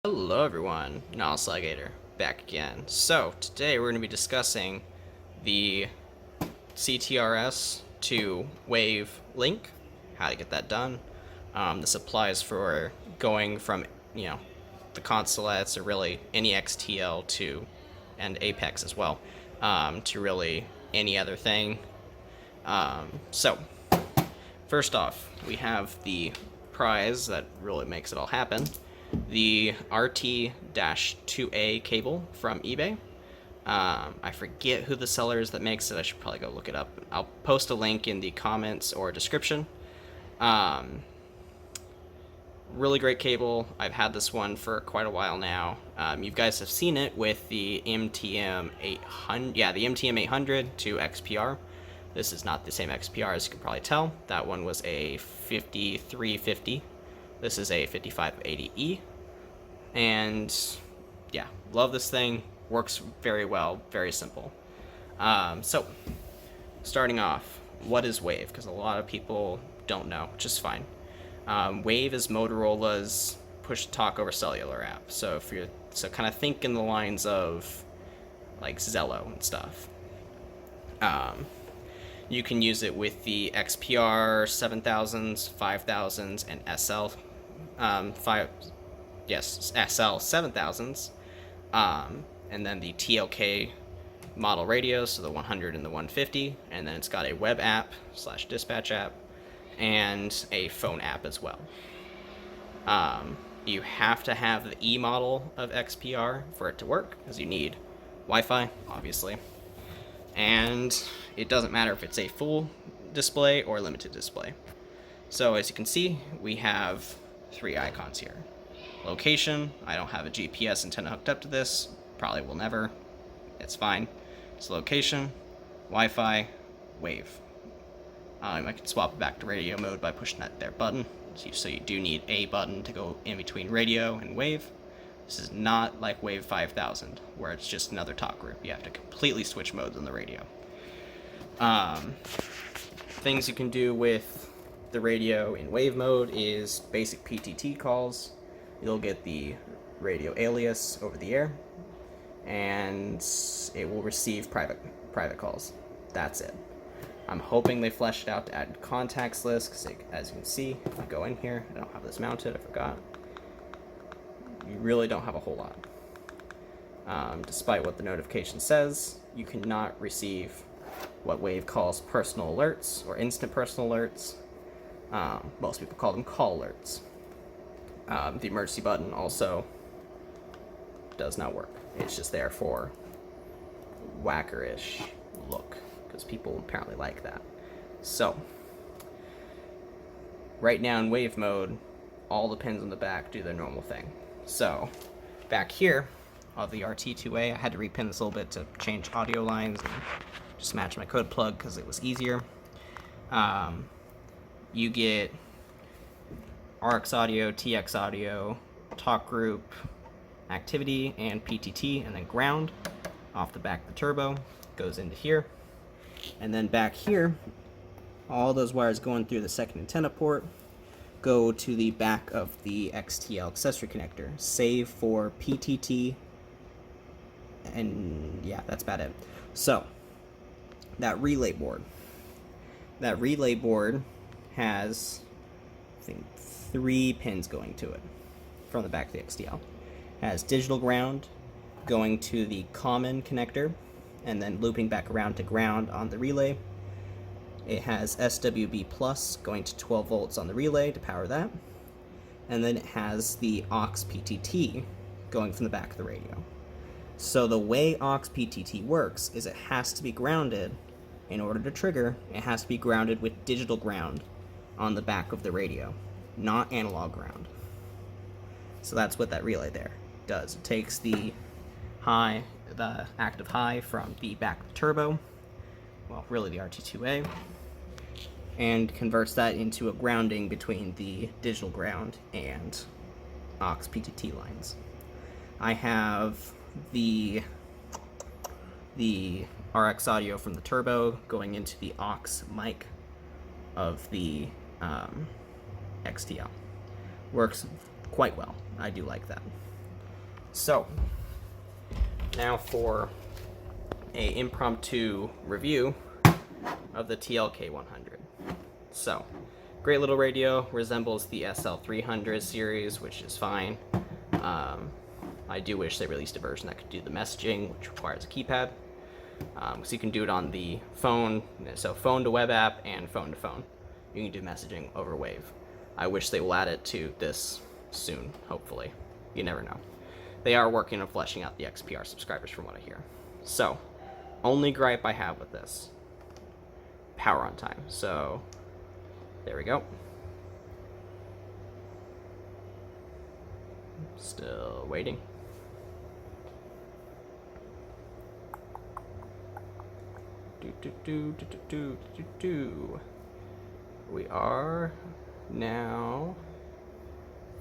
Hello everyone, Alligator back again. So today we're going to be discussing the CTRS to Wave link, how to get that done. This applies for going from the consulates or really any XTL to and Apex as well to really any other thing. So first off, we have the prize that really makes it all happen. The RT-2A cable from eBay. I forget who the seller is that makes it. I should probably go look it up. I'll post a link in the comments or description. Really great cable. I've had this one for quite a while now. You guys have seen it with the MTM 800. Yeah, the MTM 800 to XPR. This is not the same XPR, as you can probably tell. That one was a 5350. This is a 5580E. And yeah, love this thing. Works very well, very simple. So, starting off, what is Wave? Because a lot of people don't know, which is fine. Wave is Motorola's push-to-talk over cellular app. So kind of think in the lines of like Zello and stuff. You can use it with the XPR 7000s, 5000s, and SL SL 7000s, and then the TLK model radios, so the 100 and the 150, and then it's got a web app / dispatch app and a phone app as well. You have to have the E model of XPR for it to work, because you need Wi-Fi, obviously, and it doesn't matter if it's a full display or limited display. So as you can see, we have 3 icons here. Location, I don't have a GPS antenna hooked up to this, probably will never, it's fine. It's location, Wi-Fi, Wave. I can swap it back to radio mode by pushing that there button, so you do need a button to go in between radio and Wave. This is not like Wave 5000, where it's just another talk group. You have to completely switch modes on the radio. Things you can do with the radio in Wave mode is basic PTT calls. You'll get the radio alias over the air, and it will receive private calls. That's it. I'm hoping they fleshed it out to add contacts list, because as you can see, if I go in here, I don't have this mounted, I forgot. You really don't have a whole lot. Despite what the notification says, you cannot receive what Wave calls personal alerts or instant personal alerts. Most people call them call alerts. The emergency button also does not work. It's just there for whacker-ish look, because people apparently like that. So, right now in Wave mode, all the pins on the back do their normal thing. So, back here, of the RT2A, I had to repin this a little bit to change audio lines and just match my code plug because it was easier. You get RX audio, TX audio, talk group, activity, and PTT, and then ground off the back of the turbo goes into here. And then back here, all those wires going through the second antenna port go to the back of the XTL accessory connector, save for PTT, and yeah, that's about it. So, that relay board has, I think, 3 pins going to it from the back of the XTL. It has digital ground going to the common connector and then looping back around to ground on the relay. It has SWB plus going to 12 volts on the relay to power that. And then it has the aux PTT going from the back of the radio. So the way aux PTT works is it has to be grounded. In order to trigger, it has to be grounded with digital ground on the back of the radio, not analog ground. So that's what that relay there does. It takes the active high from the back of the turbo, well, really the RT2A, and converts that into a grounding between the digital ground and aux PTT lines. I have the RX audio from the turbo going into the aux mic of the XTL. Works quite well. I do like that. So, now for a impromptu review of the TLK100. So, great little radio, resembles the SL300 series, which is fine. I do wish they released a version that could do the messaging, which requires a keypad. So you can do it on the phone, so phone to web app and phone to phone. You can do messaging over Wave. I wish they will add it to this soon, hopefully. You never know. They are working on fleshing out the XPR subscribers from what I hear. So, only gripe I have with this, power on time. So, there we go. Still waiting. We are now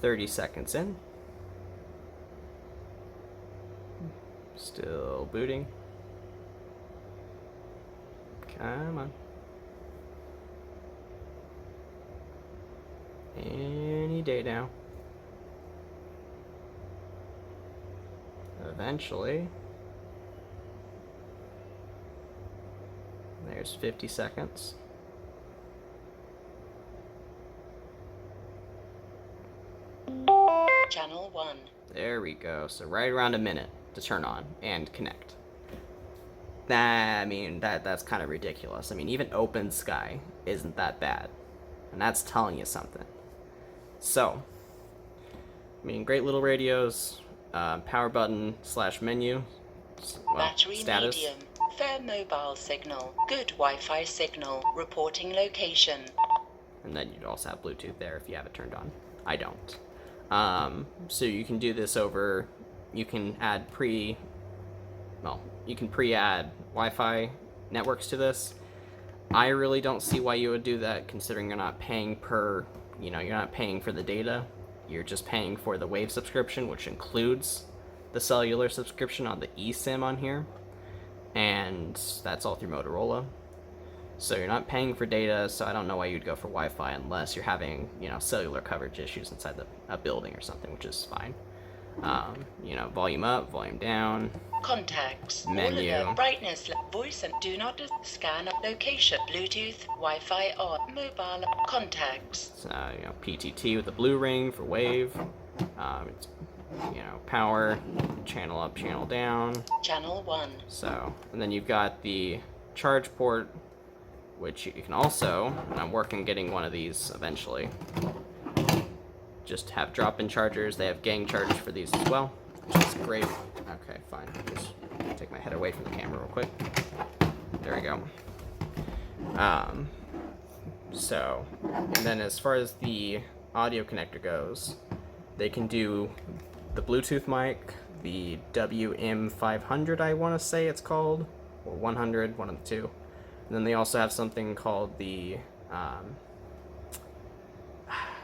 30 seconds in. Still booting. Come on. Any day now. Eventually. There's 50 seconds. Channel 1. There we go. So right around a minute to turn on and connect. That's kind of ridiculous. I mean, even Open Sky isn't that bad. And that's telling you something. So, great little radios, power button / menu, Battery status. medium. Fair mobile signal. Good Wi-Fi signal. Reporting location. And then you'd also have Bluetooth there if you have it turned on. I don't. So you can do this over, you can pre-add Wi-Fi networks to this. I really don't see why you would do that, considering you're not paying you're not paying for the data. You're just paying for the Wave subscription, which includes the cellular subscription on the eSIM on here. And that's all through Motorola. So you're not paying for data, so I don't know why you'd go for Wi-Fi unless you're having, cellular coverage issues inside a building or something, which is fine. Volume up, volume down. Contacts. Menu. All alert, brightness, voice and do not scan location. Bluetooth, Wi-Fi on. Mobile contacts. So, PTT with the blue ring for Wave. It's, power, channel up, channel down. Channel 1. So, and then you've got the charge port, which you can also, and I'm working getting one of these eventually, just have drop-in chargers. They have gang chargers for these as well, which is great. Okay, fine. Just take my head away from the camera real quick. There we go. So, and then as far as the audio connector goes, they can do the Bluetooth mic, the WM500, I want to say it's called, or 100, one of the two. And then they also have something called the,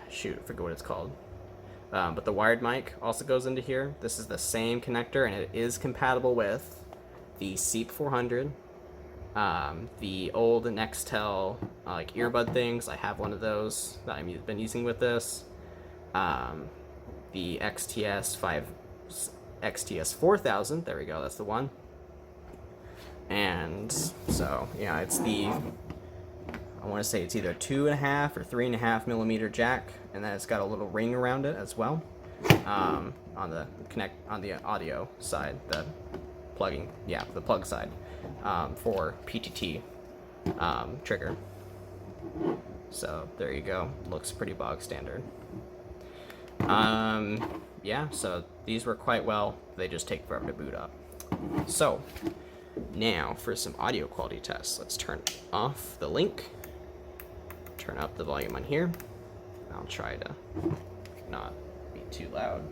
shoot, I forget what it's called. But the wired mic also goes into here. This is the same connector, and it is compatible with the CEAP400, the old Nextel earbud things. I have one of those that I've been using with this. The XTS4000, there we go, that's the one. And so, yeah, it's the, I want to say it's either 2.5 or 3.5 millimeter jack, and then it's got a little ring around it as well. On the audio side, the plug side, for PTT trigger. So there you go. Looks pretty bog standard. Yeah, so these work quite well. They just take forever to boot up. So now for some audio quality tests. Let's turn off the link. Turn up the volume on here. I'll try to not be too loud.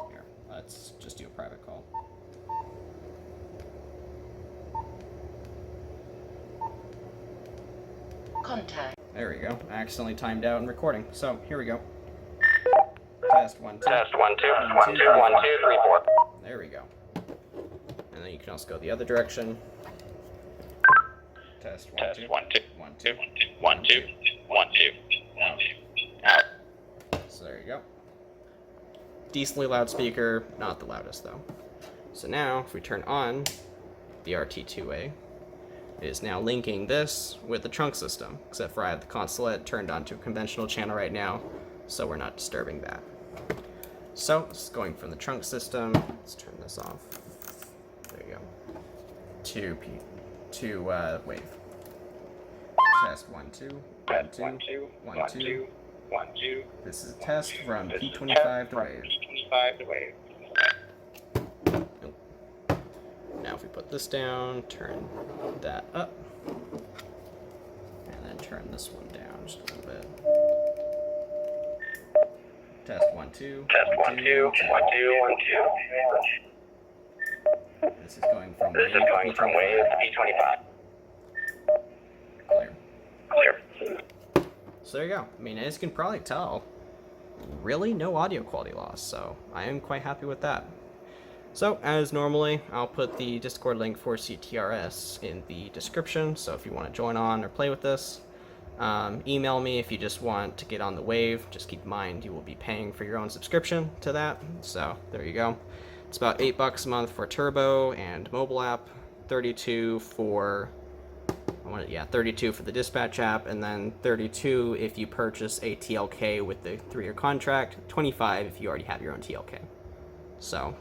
Here, let's just do a private call. Contact. There we go. I accidentally timed out and recording. So here we go. Test 1 2. Test 1 2 1 2 1 2 3 4. There we go. And then you can also go the other direction. Test 1 Test 2 1 2 1 2 1 2 1 2 1 2 1 2. Out. So So there you go. Decently loud speaker, not the loudest though. So now, if we turn on the RT2A, it is now linking this with the trunk system, except for I have the consulate turned onto a conventional channel right now, so we're not disturbing that. So, it's going from the trunk system, let's turn this off, there you go, to wave. Test 1, 2, 1, 2, 1, 2, 1, 2. This is a test from P25 to wave. P25 to wave. Now if we put this down, turn that up, and then turn this one down just a little bit. Test 1, 2. Test 1, 2, 1, 2, 1, 2. This is going from This is going from wave to P25. Clear. Clear. So there you go. I mean, as you can probably tell, really no audio quality loss, so I am quite happy with that. So, as normally, I'll put the Discord link for CTRS in the description, so if you want to join on or play with this, email me if you just want to get on the wave. Just keep in mind you will be paying for your own subscription to that, so there you go. It's about $8 a month for Turbo and mobile app, 32 for 32 for the dispatch app, and then 32 if you purchase a TLK with the 3-year contract, 25 if you already have your own TLK. So